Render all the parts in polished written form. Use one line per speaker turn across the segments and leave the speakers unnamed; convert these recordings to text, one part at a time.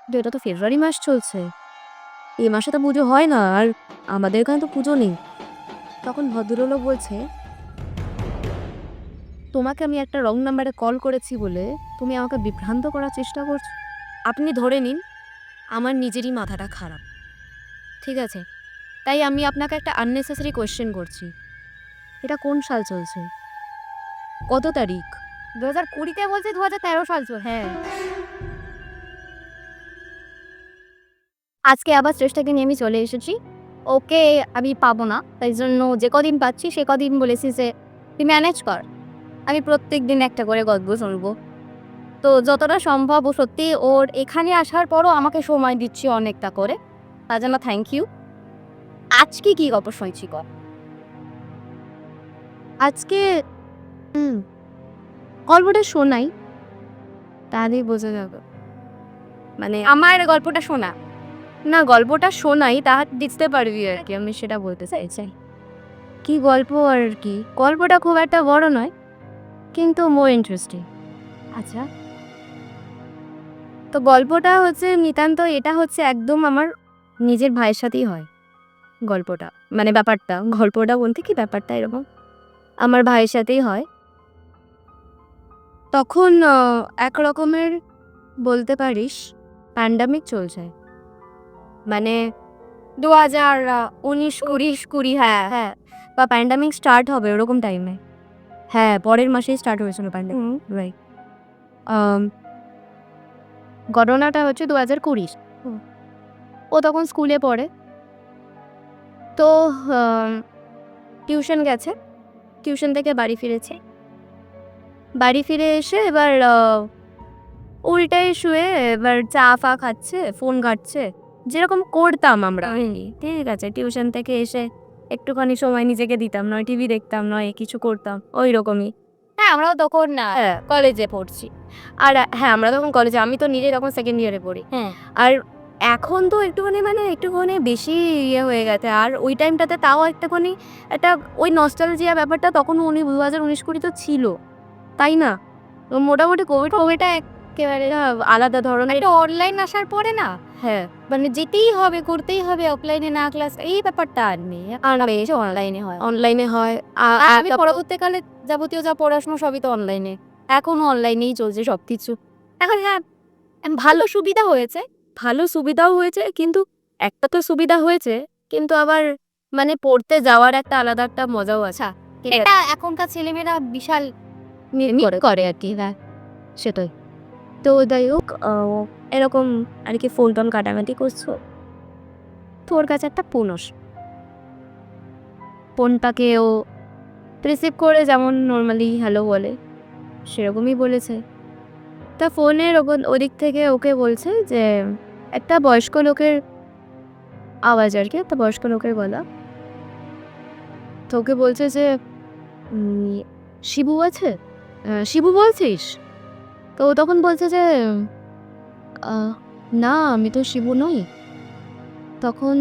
কিন্তু এটা তো ফেব্রুয়ারি মাস চলছে, এই মাসে তো পুজো হয় না, আর আমাদের এখানে তো পুজো নেই। তখন ভদ্রলোক বলছে, তোমাকে আমি একটা রং নাম্বারে কল করেছি বলে তুমি আমাকে বিভ্রান্ত করার চেষ্টা করছো। আপনি ধরে নিন আমার নিজেরই মাথাটা খারাপ, ঠিক আছে? তাই আমি আপনাকে একটা আননেসেসারি কোয়েশ্চেন করছি, এটা কোন সাল চলছে, কত তারিখ? 2020-তে বলছে 2013 সাল চলছে। হ্যাঁ, আজকে আবার শ্রেষ্ঠাকে নিয়ে আমি চলে এসেছি। ওকে আমি পাবো না, তাই জন্য যে কদিন পাচ্ছি সে কদিন বলেছি যে তুই ম্যানেজ কর, আমি প্রত্যেক দিন একটা করে গল্প শুনবো। তো যতটা সম্ভব ও সত্যি ওর এখানে আসার পরও আমাকে সময় দিচ্ছি অনেকটা করে, তার জন্য থ্যাংক ইউ। আজকে কি গল্প শুনছি কর? আজকে গল্পটা শোনাই, তাহলেই বোঝা যাবে। মানে আমার গল্পটা শোনা, না গল্পটা শোনাই তা বুঝতে পারবি আর কি, আমি সেটা বলতে চাইছি। কি গল্প আর কি, গল্পটা খুব একটা বড় নয় কিন্তু মোর ইন্টারেস্টিং। আচ্ছা, তো গল্পটা হচ্ছে নিতান্ত, এটা হচ্ছে একদম আমার নিজের ভাইয়ের সাথেই হয় গল্পটা, মানে ব্যাপারটা, গল্পটা বলতে কি ব্যাপারটা এরকম আমার ভাইয়ের সাথেই হয়। তখন এক রকমের বলতে পারিস প্যান্ডামিক চলছে, মানে 2019-20 হ্যাঁ হ্যাঁ, বা প্যান্ডামিক স্টার্ট হবে ওরকম টাইমে। হ্যাঁ, পরের মাসেই স্টার্ট হয়েছিল প্যান্ডামিক, রাইট। ঘটনাটা হচ্ছে 2020। ও তখন স্কুলে পড়ে, তো টিউশন গেছে, টিউশন থেকে বাড়ি ফিরেছে, বাড়ি ফিরে এসে এবার উল্টায় শুয়ে এবার চা ফা খাচ্ছে, ফোন ঘাঁটছে, যেরকম করতাম আমরা, ঠিক আছে? টিউশন থেকে এসে একটুখানি সময় নিজেকে দিতাম, নয় টিভি দেখতাম, নয় কিছু করতাম, ওই রকমই। হ্যাঁ, আমরাও তখন না কলেজে পড়ছি। আর হ্যাঁ, আমরা তখন কলেজে, আমি তো নিজে তখন সেকেন্ড ইয়ারে পড়ি। হ্যাঁ, আর এখন তো একটুখানি মানে একটুখানি বেশি ইয়ে হয়ে গেছে, আর ওই টাইমটাতে তাও একটুখানি একটা ওই নস্টালজিয়া ব্যাপারটা তখন 2019-20 তো ছিল, তাই না? তো মোটামুটি কোভিডটা একেবারে আলাদা ধরনের। একটা অনলাইন আসার পরে না, হ্যাঁ, মানে যেতেই হবে, করতেই হবে, অফলাইনে না ক্লাস, এই ব্যাপারটা আর নেই। আর বেশ অনলাইনে হয়, অনলাইনে হয়। আমি পরবর্তীকালে যাবতীয় যা পড়াশোনা সবই তো অনলাইনে, এখনো অনলাইনেই চলছে সবকিছু। এখন হ্যাঁ, ভালো সুবিধা হয়েছে, ভালো সুবিধাও হয়েছে, কিন্তু একটা তো সুবিধা হয়েছে, কিন্তু আবার মানে পড়তে যাওয়ার একটা আলাদা একটা মজাও আছে। এটা এখনকার ছেলেমেয়েরা বিশাল করে আর কি। হ্যাঁ, সেটাই। তো যাই হোক, এরকম আর কি ফোন টোন কাটাকাটি করছো, তো ওর কাছে একটা ফোন আসে, ফোনটাকে ও রিসিভ করে যেমন নর্মালি হ্যালো বলে সেরকমই বলেছে। তা ফোনের ওদিক থেকে ওকে বলছে যে একটা বয়স্ক লোকের আওয়াজ আর কি, একটা বয়স্ক লোকের গলা। তো ওকে বলছে যে শিবু আছে, শিবু বলছিস? তো ও তখন বলছে যে আহ, না আমি তো শিবু নই। তখন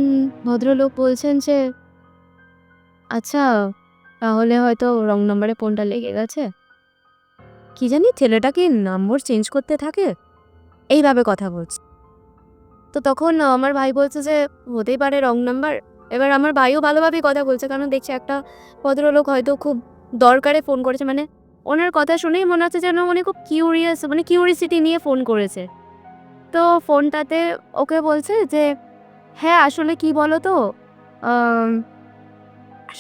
ভদ্রলোক বলছেন যে আচ্ছা, তাহলে হয়তো রং নাম্বারে ফোনটা লেগে গেছে, কি জানি ছেলেটা কি নম্বর চেঞ্জ করতে থাকে, এইভাবে কথা বলছে। তো তখন আমার ভাই বলছে যে হতেই পারে রং নাম্বার। এবার আমার ভাইও ভালোভাবেই কথা বলছে, কারণ দেখছে একটা ভদ্রলোক হয়তো খুব দরকারে ফোন করেছে, মানে ওনার কথা শুনেই মনে হচ্ছে যেন উনি খুব কিউরিয়াস, মানে কিউরিসিটি নিয়ে ফোন করেছে। তো ফোনটাতে ওকে বলছে যে হ্যাঁ আসলে কি বলো তো, আম,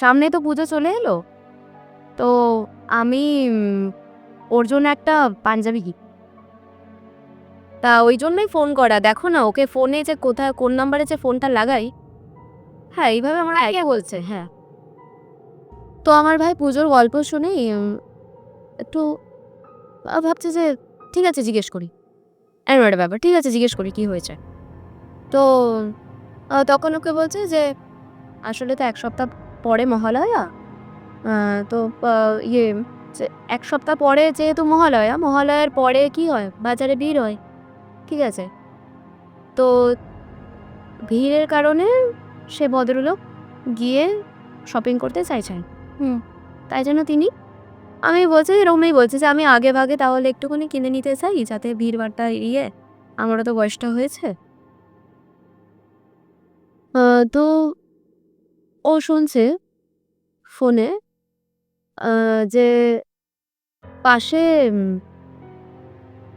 সামনে তো পুজো চলে এলো, তো আমি ওর জন্য একটা পাঞ্জাবি কিনি, তা ওই জন্যই ফোন করা, দেখো না ওকে ফোনে যে কোথায় কোন নাম্বারে যে ফোনটা লাগাই। হ্যাঁ, এইভাবে আমার আগে বলছে। হ্যাঁ, তো আমার ভাই পুজোর গল্প শুনেই একটু ভাবছে যে ঠিক আছে জিজ্ঞেস করি, এমন একটা ব্যাপার, ঠিক আছে জিজ্ঞেস করি কি হয়েছে। তো তখন ওকে বলছে যে আসলে তো 1 সপ্তাহ পরে মহালয়া, তো ইয়ে যে 1 সপ্তাহ পরে যেহেতু মহালয়া, মহালয়ার পরে কি হয়, বাজারে ভিড় হয়, ঠিক আছে? তো ভিড়ের কারণে সে ভদ্রলোক গিয়ে শপিং করতে চাইছেন। তাই জন্য তিনি, আমি বলছি এরকমই বলছি যে আমি আগে ভাগে তাহলে একটুখানি কিনে নিতে চাই যাতে ভিড়ভাড়টা এড়িয়ে আমারও তো বয়সটা হয়েছে। তো ও শুনছে ফোনে যে পাশে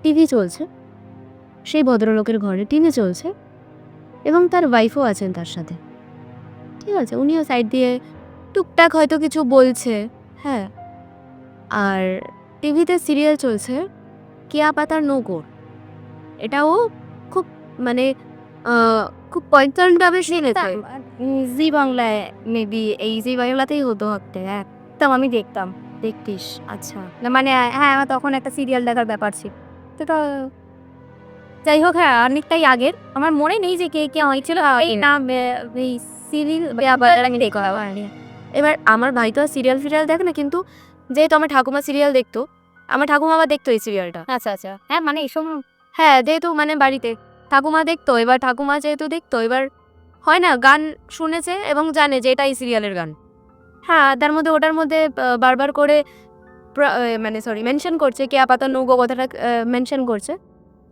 টিভি চলছে। সেই ভদ্রলোকের ঘরে টিভি চলছে এবং তার ওয়াইফও আছেন তার সাথে। ঠিক আছে? উনিও সাইড দিয়ে টুকটাক হয়তো কিছু বলছে। হ্যাঁ? আর টিভিতে সিরিয়াল চলছে 'কেয়া পাতার নৌকো'। এটাও খুব মানে আ খুব কনসার্ন ভাবে শুনেছে।
জি বাংলায় মেবি এই জি বাংলাতেই হতো হচ্ছে। হ্যাঁ, আমি দেখতাম।
দেখতিস? আচ্ছা।
না মানে হ্যাঁ, আমার তখন একটা সিরিয়াল দেখার ব্যাপার ছিল। তো যাই হোক হ্যাঁ, অনেকটাই আগের। আমার মনে নেই যে কে হয়েছিল। এই নাম এই সিরিয়াল আমি দেখা হয়নি।
এবার আমার ভাই তো আর সিরিয়াল দেখে না, কিন্তু যেহেতু আমার ঠাকুমা সিরিয়াল দেখতো, আমার ঠাকুমা আবার দেখতো এই সিরিয়ালটা।
আচ্ছা। হ্যাঁ, মানে এসব
হ্যাঁ, যেহেতু মানে বাড়িতে ঠাকুমা দেখতো, এবার ঠাকুমা যেহেতু দেখতো, এবার হয় না গান শুনেছে এবং জানে যে এটা এই সিরিয়ালের গান। হ্যাঁ, তার মধ্যে ওটার মধ্যে বারবার করে মানে মেনশন করছে 'কেয়া পাতার নৌকো' কথাটা মেনশন করছে।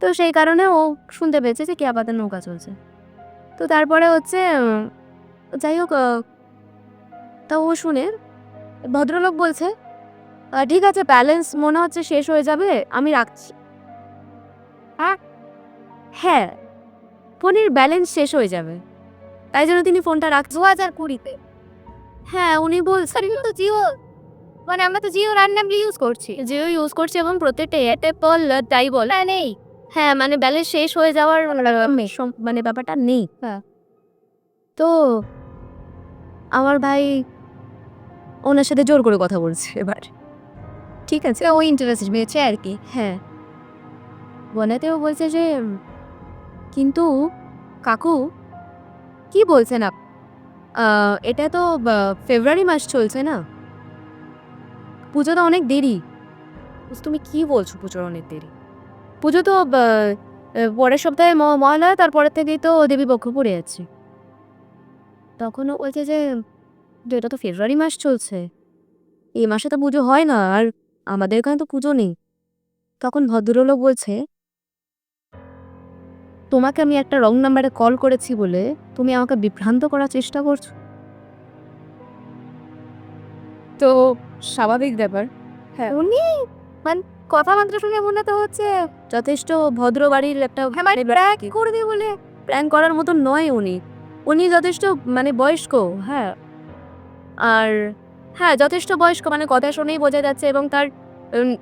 তো সেই কারণে ও শুনতে পেয়েছে যে 'কেয়া পাতার নৌকা' চলছে। তো তারপরে হচ্ছে যাই হোক তা ও শুনে ভদ্রলোক বলছে, ঠিক আছে ব্যালেন্স মনে হচ্ছে শেষ হয়ে যাবে, আমি রাখছি।"
হ্যাঁ,
হ্যাঁ, ফোনের ব্যালেন্স শেষ হয়ে যাবে। তাই জন্য তিনি ফোনটা রাখছেন।
2020 তে।
হ্যাঁ, উনি বলছেন
তো জিও মানে আমরা তো জিও randomly ইউজ করছি।
জিও ইউজ করছি এবং প্রত্যেকটা এয়ারটেল বল তাই বল।
হ্যাঁ, নেই।
হ্যাঁ, মানে ব্যালেন্স শেষ হয়ে যাওয়ার মানে ব্যাপারটা নেই।
হ্যাঁ।
তো আমার ভাই ওনার সাথে জোর করে কথা বলছে এবার। ঠিক আছে?
ও ইন্টারেস্ট পেয়েছে আর কি।
হ্যাঁ, বলাতেও বলছে যে, "কিন্তু কাকু কি বলছেন এটা তো ফেব্রুয়ারি মাস চলছে না? পুজো তো অনেক দেরি।" বলছি, "তুমি কি বলছো পুজোর অনেক দেরি? পুজো তো পরের সপ্তাহে মহালয়া, তারপরের থেকেই তো দেবীপক্ষ পড়ে যাচ্ছে।" তখন ও বলছে যে, "এটা তো ফেব্রুয়ারি মাস চলছে। এই মাসে তো পুজো হয় না, আর আমাদের এখানে তো পুজো নেই।" তখন ভদ্রলোক বলছে, "তোমাকে আমি একটা রং নাম্বারে কল করেছি বলে তুমি আমাকে বিভ্রান্ত করার চেষ্টা করছো?" তো স্বাভাবিক ব্যাপার। হ্যাঁ,
উনি কথাবার্তা শুনে মনে তো হচ্ছে
যথেষ্ট ভদ্র বাড়ির একটা
মানে প্র্যাঙ্ক করবে বলে।
প্র্যাঙ্ক করার মতন নয় উনি। উনি যথেষ্ট মানে বয়স্ক, হ্যাঁ। আর হ্যাঁ, যথেষ্ট বয়স্ক, মানে কথা শুনেই বোঝা যাচ্ছে এবং তার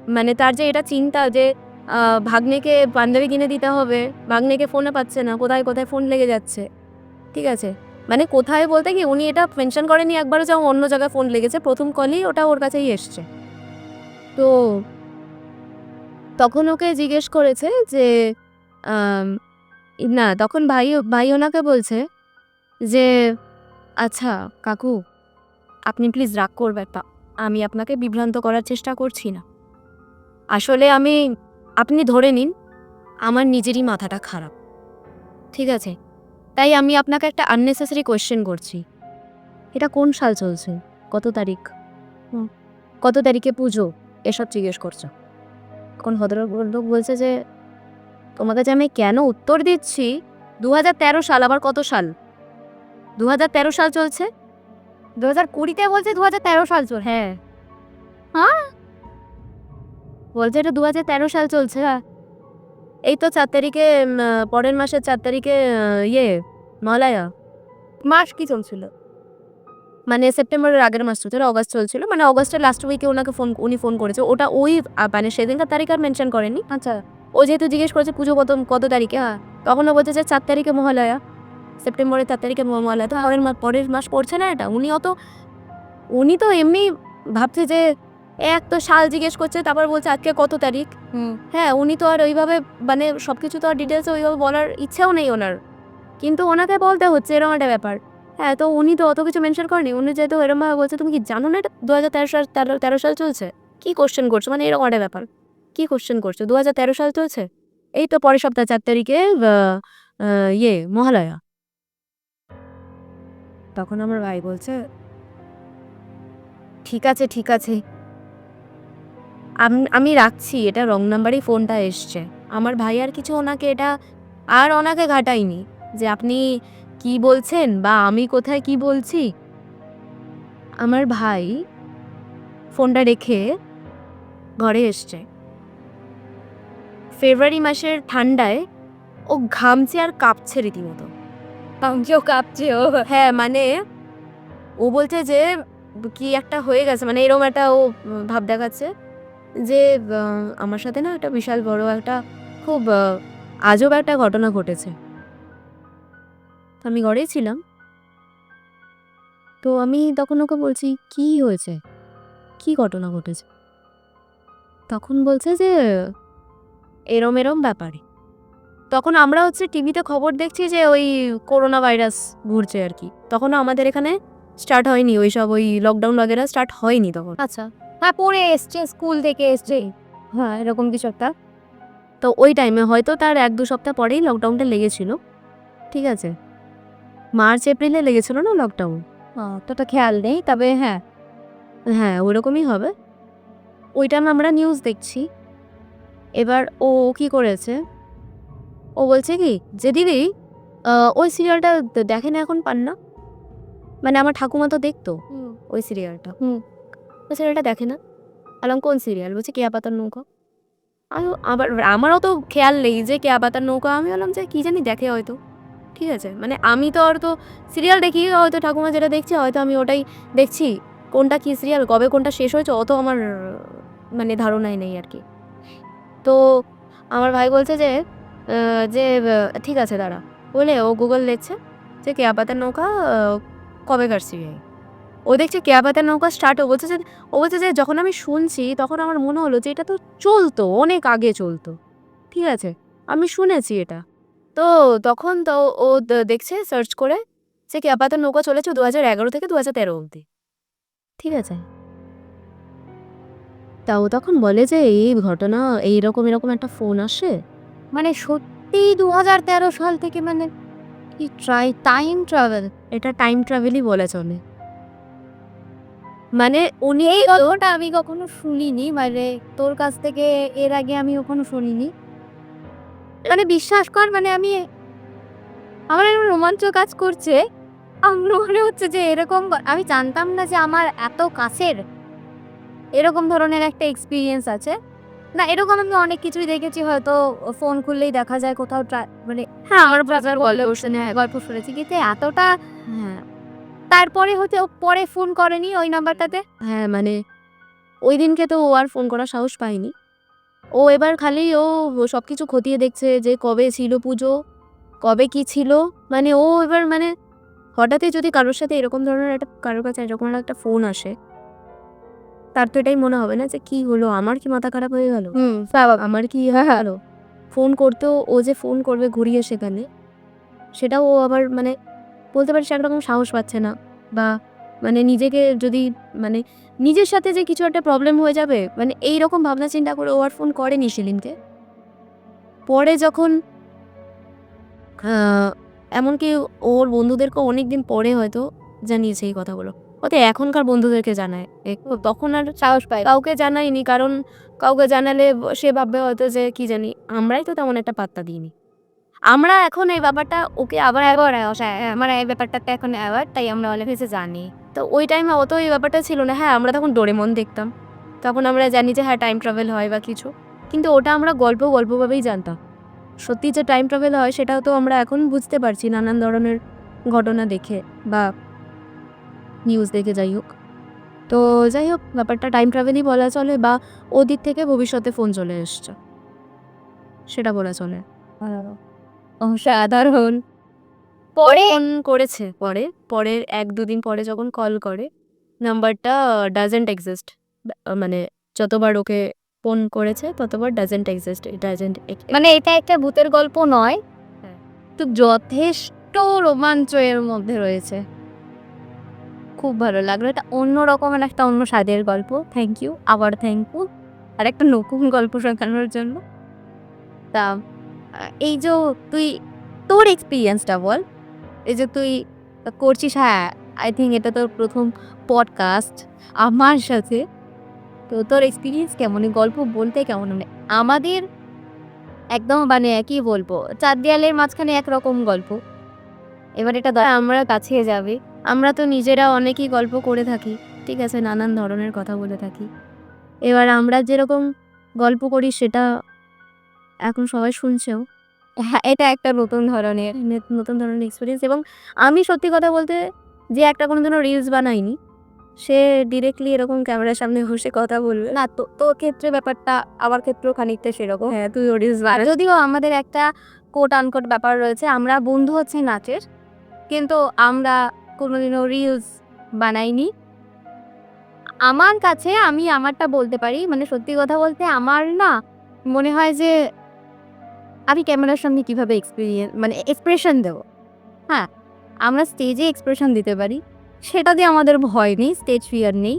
মানে তার যে এটা চিন্তা যে আ ভাগ্নেকে পাঞ্জাবি কিনে দিতে হবে, ভাগ্নেকে ফোনে পাচ্ছে না, কোথায় ফোন লেগে যাচ্ছে। ঠিক আছে? মানে কোথায় বলতে কি উনি এটা মেনশন করেননি একবারও যে অন্য জায়গায় ফোন লেগেছে। ১ম কলেই ওটা ওর কাছেই এসছে। তো তখন ওকে জিজ্ঞেস করেছে যে আম না, তখন ভাই ওনাকে বলছে যে, "আচ্ছা কাকু, আপনি প্লিজ রাগ করবেন না। আমি আপনাকে বিভ্রান্ত করার চেষ্টা করছি না। আসলে আপনি ধরে নিন আমার নিজেরই মাথাটা খারাপ। ঠিক আছে? তাই আমি আপনাকে একটা unnecessary কোয়েশ্চেন করছি। এটা কোন সাল চলছে? কত তারিখ? কত তারিখে পুজো?" এসব জিজ্ঞেস করছো। তখন ভদ্রলোক বলছে যে, "তোমাকে যে আমি কেন উত্তর দিচ্ছি, ২০১৩ সাল, আবার কত সাল? ২০১৩ সাল চলছে?"
2020 তে বলছে 2013 সাল চলছে।
হ্যাঁ,
হ্যাঁ?
বলছে এটা ২০১৩ সাল চলছে। এই তো ৪ তারিখে পরের মাসের ৪ তারিখে মহালয়া।
মাস কি চলছিল?
মানে সেপ্টেম্বরের আগের মাস চলছিল, অগাস্ট চলছিল। মানে অগাস্টের লাস্ট উইকে উনি ফোন করেছে। ওটা ওই মানে সেদিনকার তারিখ আর মেনশন করেনি।
আচ্ছা।
ও যেহেতু জিজ্ঞেস করেছে পুজো কত তারিখে, তখন ও বলছে যে ৪ তারিখে মহালয়া। সেপ্টেম্বরের ৪ তারিখে মহালয়া। তো পরের মাস পড়ছে না এটা? উনি তো এমনি ভাবছে যে এক তো সাল জিজ্ঞেস করছে, তারপর বলছে আজকে কত তারিখ। হ্যাঁ, উনি তো আর ওইভাবে মানে সবকিছু তো আর ডিটেইলসে ওইভাবে বলার ইচ্ছেও নেই ওনার। কিন্তু ওনাকে বলতে হচ্ছে, এরকম একটা ব্যাপার। হ্যাঁ, তো উনি তো অত কিছু মেনশন করেনি। উনি যেহেতু এরকমভাবে বলছে, "তুমি কি জানো না এটা ২০১৩ সাল ১৩ সাল চলছে? কি কোয়েশ্চেন করছো?" মানে এরকম একটা ব্যাপার। কি কোয়েশ্চেন করছো? ২০১৩ সাল চলছে? এই তো পরের সপ্তাহে ৪ তারিখে আ আ মহালয়া। তখন আমার ভাই বলছে, ঠিক আছে। আমি রাখছি। এটা রং নাম্বারেই ফোনটা এসছে।" আমার ভাই আর কিছু ওনাকে এটা আর ওনাকে ঘাটাইনি যে আপনি কি বলছেন বা আমি কোথায় কি বলছি। আমার ভাই ফোনটা রেখে ঘরে এসছে। ফেব্রুয়ারি মাসের ঠান্ডায় ও ঘামছে আর কাঁপছে রীতিমতো।
কেউ কাঁপছে ও।
হ্যাঁ, মানে ও বলছে যে কি একটা হয়ে গেছে, মানে এরকম একটা ও ভাব দেখাচ্ছে যে আমার সাথে না একটা বিশাল বড় একটা খুব আজব একটা ঘটনা ঘটেছে। তো আমি ঘরেই ছিলাম। তো আমি তখন ওকে বলছি, "কি হয়েছে? কি ঘটনা ঘটেছে?" তখন বলছে যে এরম ব্যাপারে। তখন আমরা হচ্ছে টিভিতে খবর দেখছি যে ওই করোনা ভাইরাস ঘুরছে আর কি। তখনও আমাদের এখানে স্টার্ট হয়নি ওইসব, ওই লকডাউন वगैरह স্টার্ট হয়নি তখন।
আচ্ছা, হ্যাঁ পড়ে এসছে, স্কুল থেকে এসছে, হ্যাঁ এরকম কিছু একটা।
তো ওই টাইমে হয়তো তার ১-২ সপ্তাহ পরেই লকডাউনটা লেগেছিল। ঠিক আছে? মার্চ এপ্রিলে লেগেছিল না লকডাউন?
অতটা খেয়াল নেই, তবে হ্যাঁ।
হ্যাঁ, ওরকমই হবে। ওই টাইমে আমরা নিউজ দেখছি। এবার ও কি করেছে? ও বলছে কি যে, "দিদি ওই সিরিয়ালটা দেখেন এখন পান্না?" মানে আমার ঠাকুমা তো দেখতো ওই সিরিয়ালটা। ওই সিরিয়ালটা দেখে না? বললাম, "কোন সিরিয়াল?" বলছে, "কেয়া পাতার নৌকা।" আমি আবার আমারও তো খেয়াল নেই যে কেয়া পাতার নৌকা। আমি বললাম যে কি জানি দেখে হয়তো। ঠিক আছে? মানে আমি তো আর তো সিরিয়াল দেখি, হয়তো ঠাকুমা যেটা দেখছে হয়তো আমি ওটাই দেখছি। কোনটা কি সিরিয়াল, কবে কোনটা শেষ হয়েছে অত আমার মানে ধারণাই নেই আরকি। তো আমার ভাই বলছে যে যে ঠিক আছে দাঁড়া। বলে ও গুগল দেখছে যে কেয়া পাতার নৌকা কবেকার সিরিয়াল। ও দেখছে কেয়া পাতার নৌকা স্টার্ট ও বলছে যে যখন আমি শুনছি তখন আমার মনে হলো যে এটা তো চলতো, অনেক আগে চলতো। ঠিক আছে? আমি শুনেছি এটা। তো তখন তো ও দেখছে সার্চ করে যে কেয়া পাতার নৌকা চলেছে ২০১১ থেকে ২০১৩ অবধি। ঠিক আছে? তা ও তখন বলে যে এই ঘটনা এরকম একটা ফোন আসে।
মানে সত্যিই ২০১৩ সাল থেকে, মানে কি টাইম ট্রাভেল?
এটা টাইম ট্রাভেলই বলা চলে। মানে উনি
এই গল্পটা আমি কখনো শুনিনি, মানে তোর কাছ থেকে এর আগে আমি কখনো শুনিনি। মানে বিশ্বাস কর, মানে আমার এরকম রোমাঞ্চ কাজ করছে। আমার মনে হচ্ছে যে এরকম আমি জানতাম না যে আমার এত কাছের এরকম ধরনের একটা এক্সপেরিয়েন্স আছে। না, এরকম আমি অনেক কিছুই দেখেছি, হয়তো ফোন খুললেই দেখা যায় কোথাও মানে
হ্যাঁ, আমার
ট্রাভেল
গল্প
গল্প
শুনে
গল্প শুনেছি, কিন্তু এতটা
হ্যাঁ,
তারপরে হচ্ছে ও পরে ফোন করেনি ওই নাম্বারটাতে?
হ্যাঁ, মানে ঐদিনকে তো ও আর ফোন করার সাহস পায়নি। ও এবার খালি ও সবকিছু খতিয়ে দেখছে যে কবে ছিল পুজো, কবে কি ছিল। মানে ও এবার মানে হঠাৎই যদি কারোর সাথে এরকম ধরনের একটা কারোর কাছে এরকম একটা ফোন আসে, তার তো এটাই মনে হবে না যে কি হলো? আমার কি মাথা খারাপ হয়ে গেল? আমার কি হলো? ফোন করতেও ও যে ফোন করবে ঘুরিয়ে সেখানে, সেটাও ও আবার মানে বলতে পারিস একরকম সাহস পাচ্ছে না। বা মানে নিজেকে যদি মানে নিজের সাথে যে কিছু একটা প্রবলেম হয়ে যাবে, মানে এইরকম ভাবনা চিন্তা করে ও আর ফোন করেনি সেদিনকে। পরে যখন আ এমনকি ওর বন্ধুদেরকেও অনেকদিন পরে হয়তো জানিয়েছে এই কথাগুলো। হয়তো এখনকার বন্ধুদেরকে জানায়। তখন আর
সাহস পাই।
কাউকে জানায়নি, কারণ কাউকে জানালে সে ভাববে হয়তো যে কি জানি, আমরাই তো তেমন একটা পাত্তা দিইনি। আমরা এখন এই ব্যাপারটা ওকে আবার
মানে এই ব্যাপারটাতে এখন অ্যাওয়ার্ড, তাই আমরা অনেক কিছু জানি।
তো ওই টাইমে অত এই ব্যাপারটা ছিল না। হ্যাঁ, আমরা তখন ডোরেমন দেখতাম। তখন আমরা জানি যে হ্যাঁ, টাইম ট্রাভেল হয় বা কিছু। কিন্তু ওটা আমরা গল্প ভাবেই জানতাম। সত্যি যে টাইম ট্রাভেল হয় সেটাও তো আমরা এখন বুঝতে পারছি নানান ধরনের ঘটনা দেখে বা নিউজ দেখে, যাই হোক। তো যাই হোক, ব্যাপারটা টাইম ট্রাভেলই বলা চলে বা ওদিক থেকে ভবিষ্যতে ফোন চলে এসছে। সেটা বলা চলে।
অসাধারণ। পরে
ফোন করেছে পরের ১-২ দিন পরে যখন কল করে, নাম্বারটা ডাজন্ট এক্সিস্ট। মানে যতবার ওকে ফোন করেছে ততবার ডাজন্ট এক্সিস্ট,
মানে এটা একটা ভূতের গল্প নয়,
হ্যাঁ।
তো যথেষ্ট রোমাঞ্চ এর মধ্যে রয়েছে। খুব ভালো লাগলো। এটা অন্য রকমের একটা অন্য স্বাদের গল্প। Thank you. আবার থ্যাংক ইউ। আরেকটা নতুন গল্প শোনানোর জন্য। তা এই যে তুই তোর এক্সপেরিয়েন্সটা বল। এই যে তুই করছিস, হ্যাঁ, আই থিংক এটা তোর ১ম পডকাস্ট আমার সাথে। তো তোর এক্সপেরিয়েন্স কেমন? এই গল্প বলতে কেমন? মানে আমাদের একদম মানে একই বলবো, 4 দেয়ালের মাঝখানে একরকম গল্প। এবার এটা আমরা কাছে যাবে। আমরা তো নিজেরা অনেকই গল্প করে থাকি, ঠিক আছে? নানান ধরনের কথা বলে থাকি। এবার আমরা যেরকম গল্প করি সেটা এখন সবাই শুনছেও। হ্যাঁ, এটা একটা নতুন ধরনের এক্সপেরিয়েন্স। এবং আমি সত্যি কথা বলতে, যে একটা কোনোদিনও রিলস বানায়নি, সে ডিরেক্টলি এরকম ক্যামেরার সামনে বসে কথা বলবে। না, তোর ক্ষেত্রে ব্যাপারটা আমার ক্ষেত্রেও খানিকটা সেরকম। হ্যাঁ, তুইও রিলস বানা। যদিও আমাদের একটা কোট আনকোট ব্যাপার রয়েছে, আমরা বন্ধু হচ্ছি নাচের, কিন্তু আমরা কোনোদিনও রিলস বানাইনি। আমার কাছে আমি আমারটা বলতে পারি, মানে সত্যি কথা বলতে আমার না মনে হয় যে আমি ক্যামেরার সামনে কিভাবে মানে এক্সপ্রেশন দেবো। হ্যাঁ, আমরা স্টেজে এক্সপ্রেশন দিতে পারি, সেটা দিয়ে আমাদের ভয় নেই, স্টেজ ফিয়ার নেই।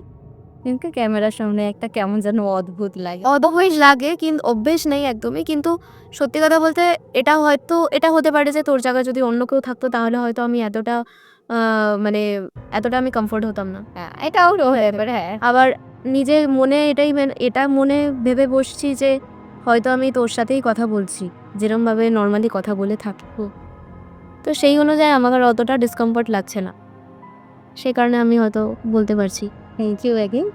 কিন্তু ক্যামেরার সামনে একটা কেমন যেন অদ্ভুত লাগে।
অদ্ভুত লাগে, কিন্তু অভ্যেস নেই একদমই। কিন্তু সত্যি কথা বলতে এটা হতে পারে যে তোর জায়গায় যদি অন্য কেউ থাকতো তাহলে হয়তো আমি মানে এতটা আমি কমফোর্ট হতাম না।
হ্যাঁ, এটাও হতে পারে। হ্যাঁ,
আবার নিজের মনে এটা মনে ভেবে বসছি যে হয়তো আমি তোর সাথেই কথা বলছি, যেরমভাবে নর্মালি কথা বলে থাকবো। তো সেই অনুযায়ী আমার আর অতটা ডিসকমফোর্ট লাগছে না। সে কারণে আমি হয়তো বলতে পারছি।
Thank you again.